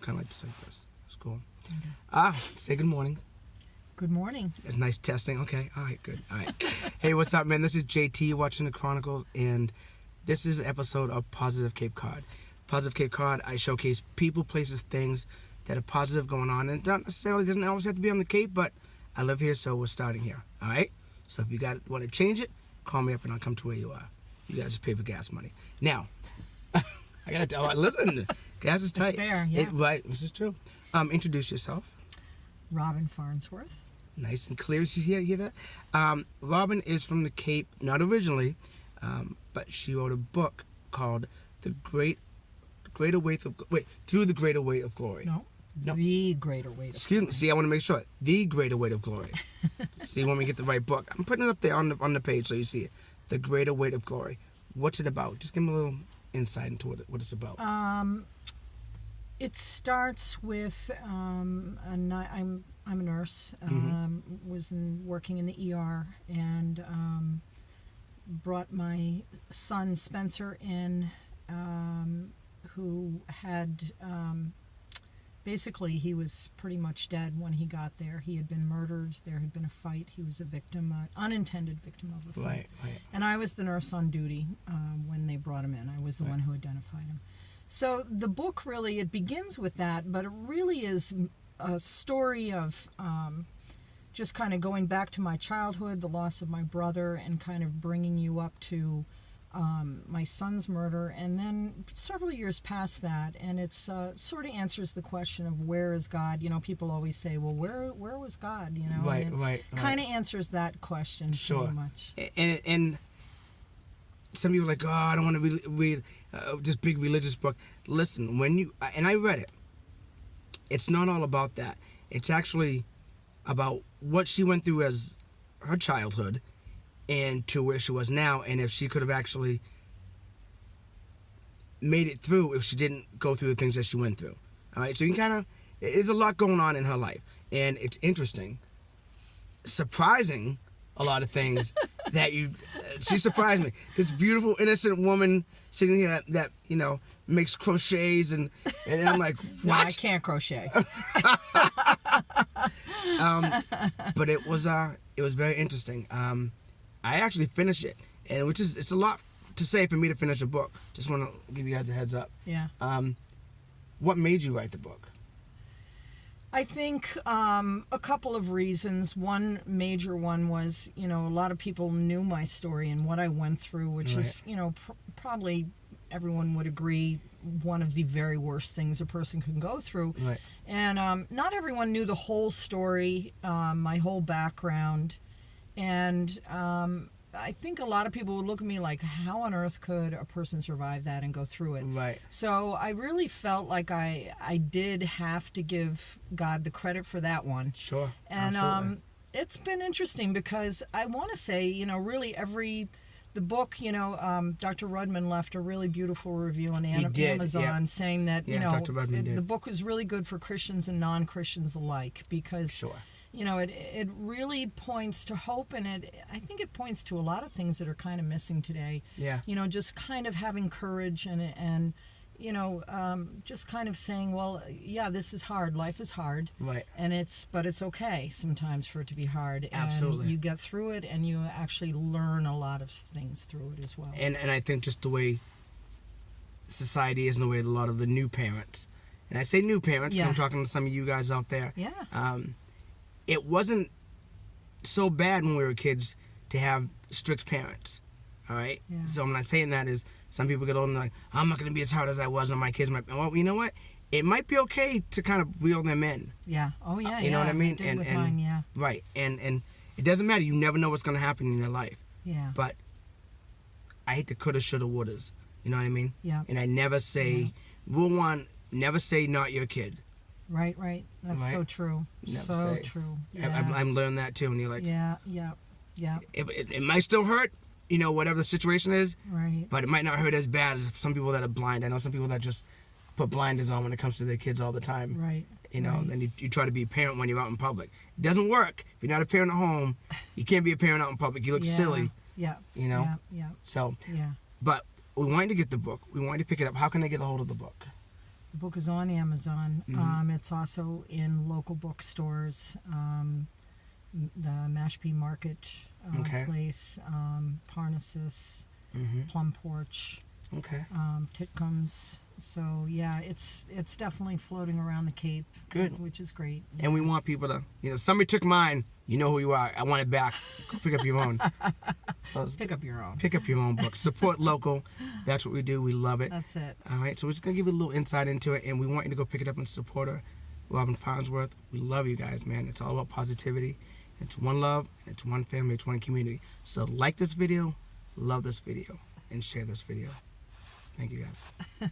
kind of like to say this. It's cool. Okay. Say good morning. Good morning. It's nice testing. Okay. All right. Good. All right. Hey, what's up, man? This is JT watching the Chronicles, and this is an episode of Positive Cape Cod. Positive Cape Cod, I showcase people, places, things that are positive going on, and not necessarily doesn't always have to be on the Cape, but I live here, so we're starting here. All right. So if you want to change it, call me up, and I'll come to where you are. You gotta just pay for gas money. Now, I gotta tell. Listen, gas is tight. It's fair, yeah. Right. This is true. Introduce yourself. Robin Farnsworth. Nice and clear. You hear that? Robin is from the Cape, not originally, but she wrote a book called Through the Greater Weight of Glory. No. No. The Greater Weight of Excuse me. See, I want to make sure. The Greater Weight of Glory. See, when we get the right book. I'm putting it up there on the page so you see it. The Greater Weight of Glory. What's it about? Just give me a little insight into what it's about. It starts with I'm a nurse. Was working in the ER and brought my son Spencer in, who had basically he was pretty much dead when he got there. He had been murdered. There had been a fight. He was a victim, unintended victim of a fight. Right. And I was the nurse on duty when they brought him in. I was the one who identified him. So the book really, it begins with that, but it really is a story of just kind of going back to my childhood, the loss of my brother, and kind of bringing you up to my son's murder, and then several years past that, and it's sort of answers the question of where is God? You know, people always say, well, where was God? You know, Right. Kind of answers that question pretty much. And some people are like, oh, I don't want to read this big religious book. Listen, and I read it. It's not all about that. It's actually about what she went through as her childhood and to where she was now, and if she could have actually made it through if she didn't go through the things that she went through. All right, so you can there's a lot going on in her life, and it's interesting, surprising, a lot of things that she surprised me. This beautiful, innocent woman sitting here that makes crochets, and I'm like, what? No, I can't crochet. But it was very interesting. I actually finished it, and it's a lot to say for me to finish a book. Just want to give you guys a heads up. Yeah. What made you write the book? I think a couple of reasons. One major one was, a lot of people knew my story and what I went through, which is, probably everyone would agree, one of the very worst things a person can go through. Right. And not everyone knew the whole story, my whole background. And I think a lot of people would look at me like, how on earth could a person survive that and go through it? Right. So I really felt like I did have to give God the credit for that one. Sure. And absolutely. It's been interesting because I want to say, really the book, Dr. Rudman left a really beautiful review on Amazon saying that, Dr. Rudman did. The book is really good for Christians and non-Christians alike because... Sure. It really points to hope, and I think it points to a lot of things that are kind of missing today. Yeah. Just kind of having courage and just kind of saying, well, yeah, this is hard. Life is hard. Right. But it's okay sometimes for it to be hard. Absolutely. And you get through it, and you actually learn a lot of things through it as well. And I think just the way society is, and the way a lot of the new parents, and I say new parents because I'm talking to some of you guys out there. Yeah. It wasn't so bad when we were kids to have strict parents, all right? Yeah. So I'm not saying that is some people get older and they're like, I'm not going to be as hard as I was on my kids. Well, you know what? It might be okay to kind of reel them in. Yeah. Oh, yeah, You know what I mean? I did with mine, yeah. Right. And it doesn't matter. You never know what's going to happen in your life. Yeah. But I hate the coulda, shoulda, wouldas. You know what I mean? Yeah. And I never say, rule one, never say not your kid. Right. That's so true. Never so say. True. Yeah. I've learned that too. And you're like, Yeah. It might still hurt, whatever the situation is. Right. But it might not hurt as bad as some people that are blind. I know some people that just put blinders on when it comes to their kids all the time. Right. And then you try to be a parent when you're out in public. It doesn't work. If you're not a parent at home, you can't be a parent out in public. You look silly. Yeah. Yeah. Yeah. So. Yeah. But we want you to get the book. We want you to pick it up. How can they get a hold of the book? The book is on Amazon. Mm-hmm. It's also in local bookstores, the Mashpee Market Okay. Place, Parnassus, Mm-hmm. Plum Porch, Okay. Titcomb's. So yeah, it's definitely floating around the Cape. Good. Which is great. And we want people to, somebody took mine. You know who you are. I want it back. Go pick up your own. So Pick up your own. pick up your own book. Support local. That's what we do. We love it. That's it. All right. So we're just gonna give you a little insight into it, and we want you to go pick it up and support her. Robin Farnsworth. We love you guys, man. It's all about positivity. It's one love. It's one family. It's one community. So like this video, love this video, and share this video. Thank you guys.